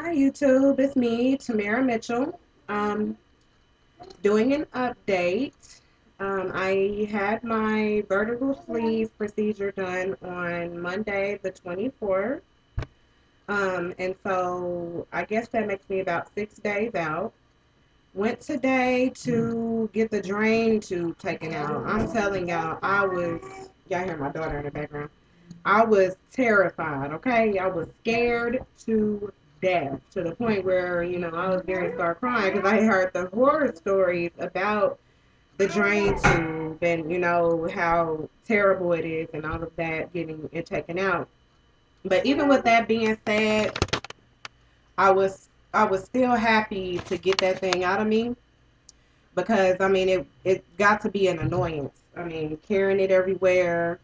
Hi YouTube, it's me, Tamara Mitchell. Um, Doing an update. I had my vertical sleeve procedure done on Monday the 24th. And so I guess that makes me about 6 days out. Went today to get the drain tube taken out. I'm telling y'all, y'all hear my daughter in the background. I was terrified, okay? I was scared to death to the point where, I was going to start crying because I heard the horror stories about the drain tube and, how terrible it is and all of that getting it taken out. But even with that being said, I was still happy to get that thing out of me because I mean it got to be an annoyance. I mean, carrying it everywhere,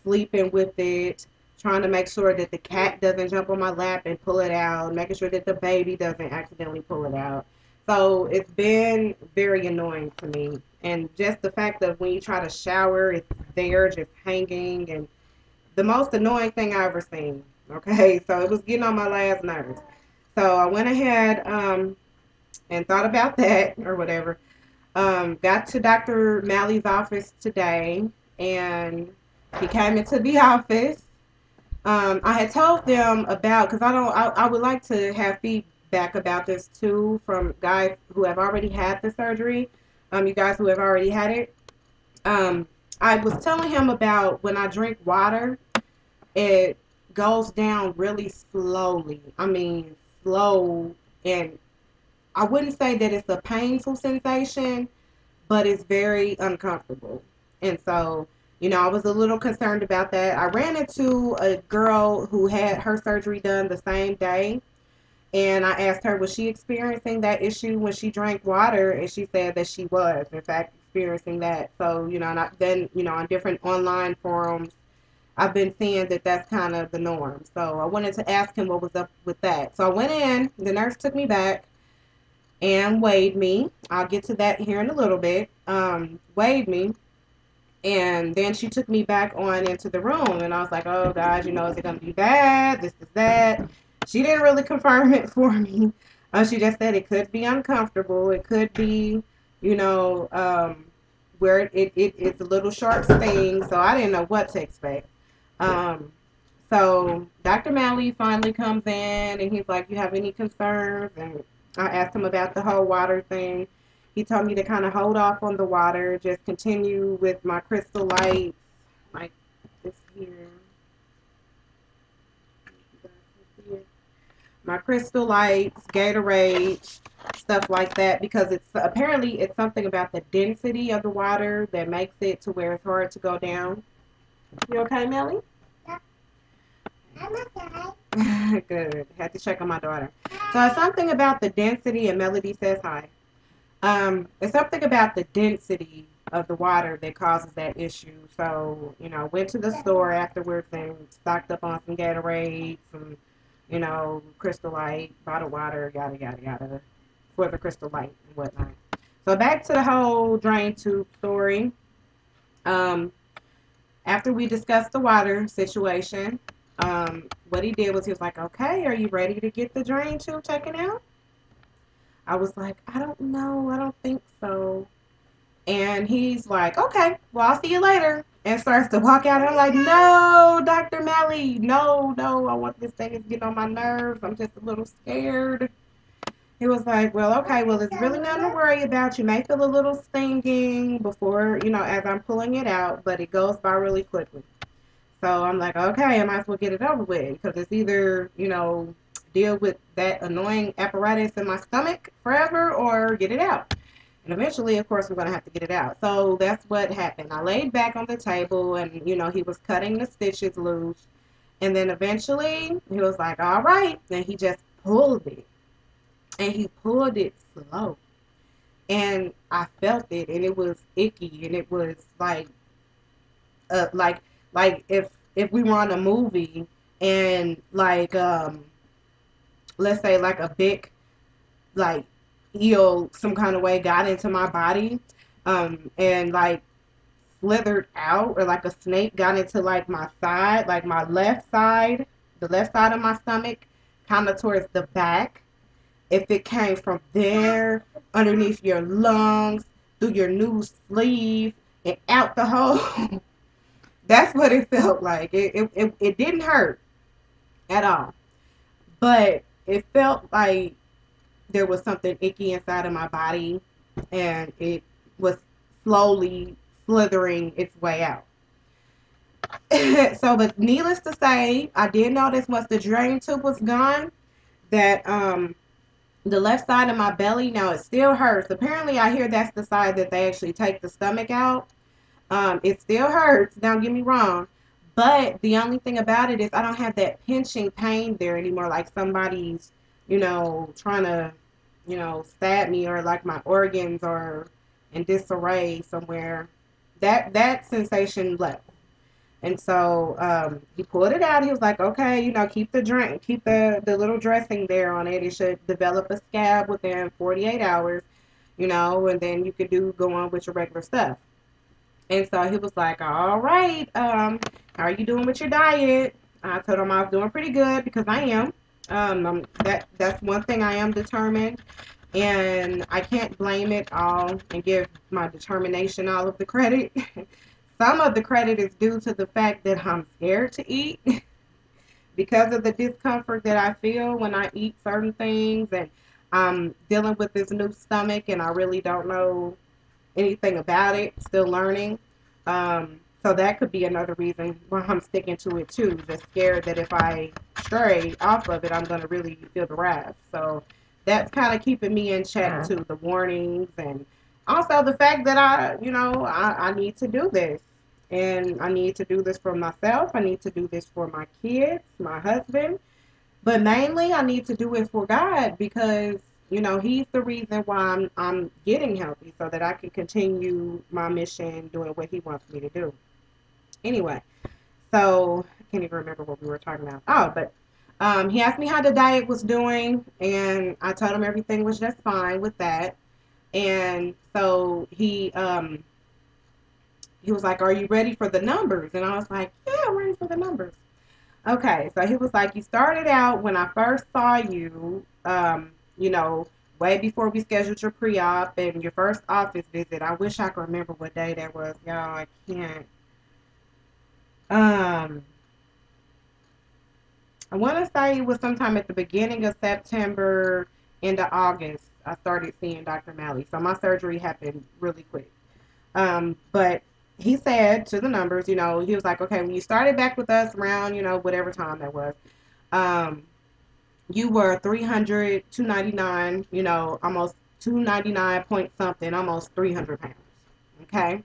sleeping with it, trying to make sure that the cat doesn't jump on my lap and pull it out, making sure that the baby doesn't accidentally pull it out. So it's been very annoying to me. And just the fact that when you try to shower, it's there just hanging, and the most annoying thing I ever seen. Okay, so it was getting on my last nerves. So I went ahead and thought about that or whatever. Got to Dr. Malley's office today, and he came into the office. I had told them about because I would like to have feedback about this too from guys who have already had the surgery. You guys who have already had it. Um, I was telling him about when I drink water, it goes down really slowly. I mean, slow, and I wouldn't say that it's a painful sensation, but it's very uncomfortable. And so, I was a little concerned about that. I ran into a girl who had her surgery done the same day, and I asked her, was she experiencing that issue when she drank water? And she said that she was, in fact, experiencing that. So, and then, on different online forums, I've been seeing that that's kind of the norm. So I wanted to ask him what was up with that. So I went in, the nurse took me back and weighed me. I'll get to that here in a little bit. Weighed me, and then she took me back on into the room, and I was like, oh gosh, is it gonna be bad? This is that. She didn't really confirm it for me. She just said it could be uncomfortable. It could be, you know, um, where it's a little sharp sting. So I didn't know what to expect. Um, so Dr. Malley finally comes in, and he's like, you have any concerns? And I asked him about the whole water thing. He told me to kind of hold off on the water, just continue with my crystal lights, like this here. My crystal lights, Gatorade, stuff like that, because it's something about the density of the water that makes it to where it's hard to go down. You okay, Melly? Yeah, I'm okay. Good. Had to check on my daughter. So it's something about the density, and Melody says hi. It's something about the density of the water that causes that issue. So, went to the store afterwards and stocked up on some Gatorade, some, Crystal Light, bottled water, yada, yada, yada, for the Crystal Light and whatnot. So back to the whole drain tube story. Um, After we discussed the water situation, what he did was he was like, okay, are you ready to get the drain tube taken out? I was like, I don't know. I don't think so. And he's like, okay, well, I'll see you later. And starts to walk out. And I'm like, no, Dr. Melly, no, no. I want this thing. It's getting on my nerves. I'm just a little scared. He was like, well, okay, well, it's really nothing to worry about. You may feel a little stinging before, as I'm pulling it out, but it goes by really quickly. So I'm like, okay, I might as well get it over with because it's either, deal with that annoying apparatus in my stomach forever or get it out. And eventually, of course, I'm going to have to get it out. So that's what happened. I laid back on the table and, he was cutting the stitches loose. And then eventually, he was like, all right. And he just pulled it. And he pulled it slow. And I felt it. And it was icky. And it was uh, like, like if we were on a movie and let's say like a big like eel some kind of way got into my body and like slithered out, or like a snake got into like my side, like my left side, the left side of my stomach, kind of towards the back, if it came from there, underneath your lungs, through your new sleeve, and out the hole, that's what it felt like. It didn't hurt at all, but it felt like there was something icky inside of my body, and it was slowly slithering its way out. So, but needless to say, I did notice once the drain tube was gone that the left side of my belly, now it still hurts. Apparently, I hear that's the side that they actually take the stomach out. It still hurts. Don't get me wrong, but the only thing about it is I don't have that pinching pain there anymore, like somebody's, trying to, stab me, or like my organs are in disarray somewhere. That sensation left. And so he pulled it out. He was like, okay, keep the drink, keep the little dressing there on it. It should develop a scab within 48 hours, and then you could go on with your regular stuff. And so he was like, all right, how are you doing with your diet? I told him I was doing pretty good, because I am. That's one thing I am determined, and I can't blame it all and give my determination all of the credit. Some of the credit is due to the fact that I'm scared to eat because of the discomfort that I feel when I eat certain things, and I'm dealing with this new stomach, and I really don't know anything about it, still learning. So that could be another reason why I'm sticking to it too. Just scared that if I stray off of it, I'm going to really feel the wrath. So that's kind of keeping me in check too. The warnings, and also the fact that I need to do this. And I need to do this for myself. I need to do this for my kids, my husband. But mainly, I need to do it for God, because He's the reason why I'm getting healthy, so that I can continue my mission doing what He wants me to do. Anyway, so I can't even remember what we were talking about. Oh, but he asked me how the diet was doing, and I told him everything was just fine with that. And so he was like, "Are you ready for the numbers?" And I was like, "Yeah, I'm ready for the numbers." Okay, so he was like, "You started out when I first saw you, way before we scheduled your pre-op and your first office visit. I wish I could remember what day that was, y'all. I can't. Um, I want to say it was sometime at the beginning of September, into August. I started seeing Dr. Malley. So my surgery happened really quick. But he said to the numbers, he was like, okay, when you started back with us around, whatever time that was, um, you were 300, 299, almost 299 point something, almost 300 pounds. Okay.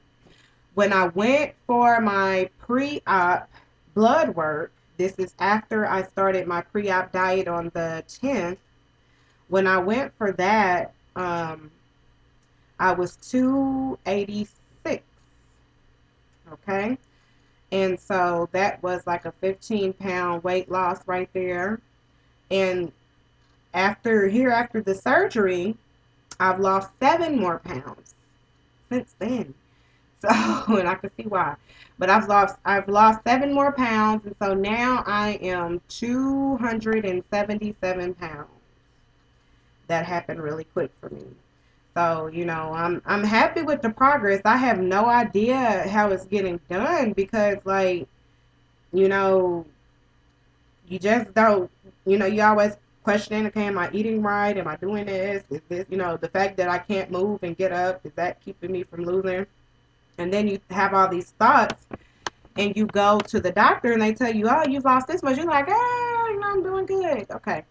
When I went for my pre-op blood work, this is after I started my pre-op diet on the 10th. When I went for that, I was 286. Okay. And so that was like a 15-pound weight loss right there. And after the surgery, I've lost 7 more pounds since then. So, and I can see why. But I've lost 7 more pounds, and so now I am 277 pounds. That happened really quick for me. So, I'm happy with the progress. I have no idea how it's getting done, because you know, you just don't, you always questioning, okay, am I eating right? Am I doing this? Is this, the fact that I can't move and get up, is that keeping me from losing? And then you have all these thoughts, and you go to the doctor and they tell you, oh, you've lost this much. You're like, I'm doing good. Okay.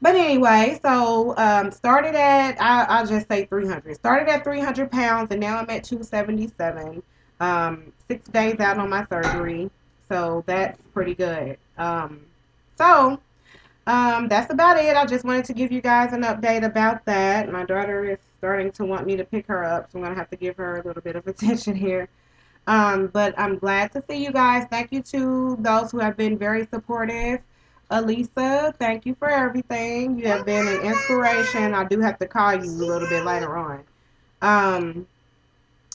But anyway, so started at, I'll just say 300. Started at 300 pounds, and now I'm at 277. 6 days out on my surgery. So that's pretty good. That's about it. I just wanted to give you guys an update about that. My daughter is starting to want me to pick her up, so I'm going to have to give her a little bit of attention here. But I'm glad to see you guys. Thank you to those who have been very supportive. Alisa, thank you for everything. You have been an inspiration. I do have to call you a little bit later on. Um,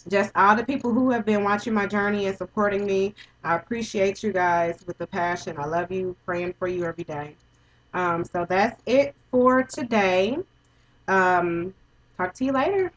just all the people who have been watching my journey and supporting me. I appreciate you guys with the passion. I love you, praying for you every day. So that's it for today. Um, talk to you later.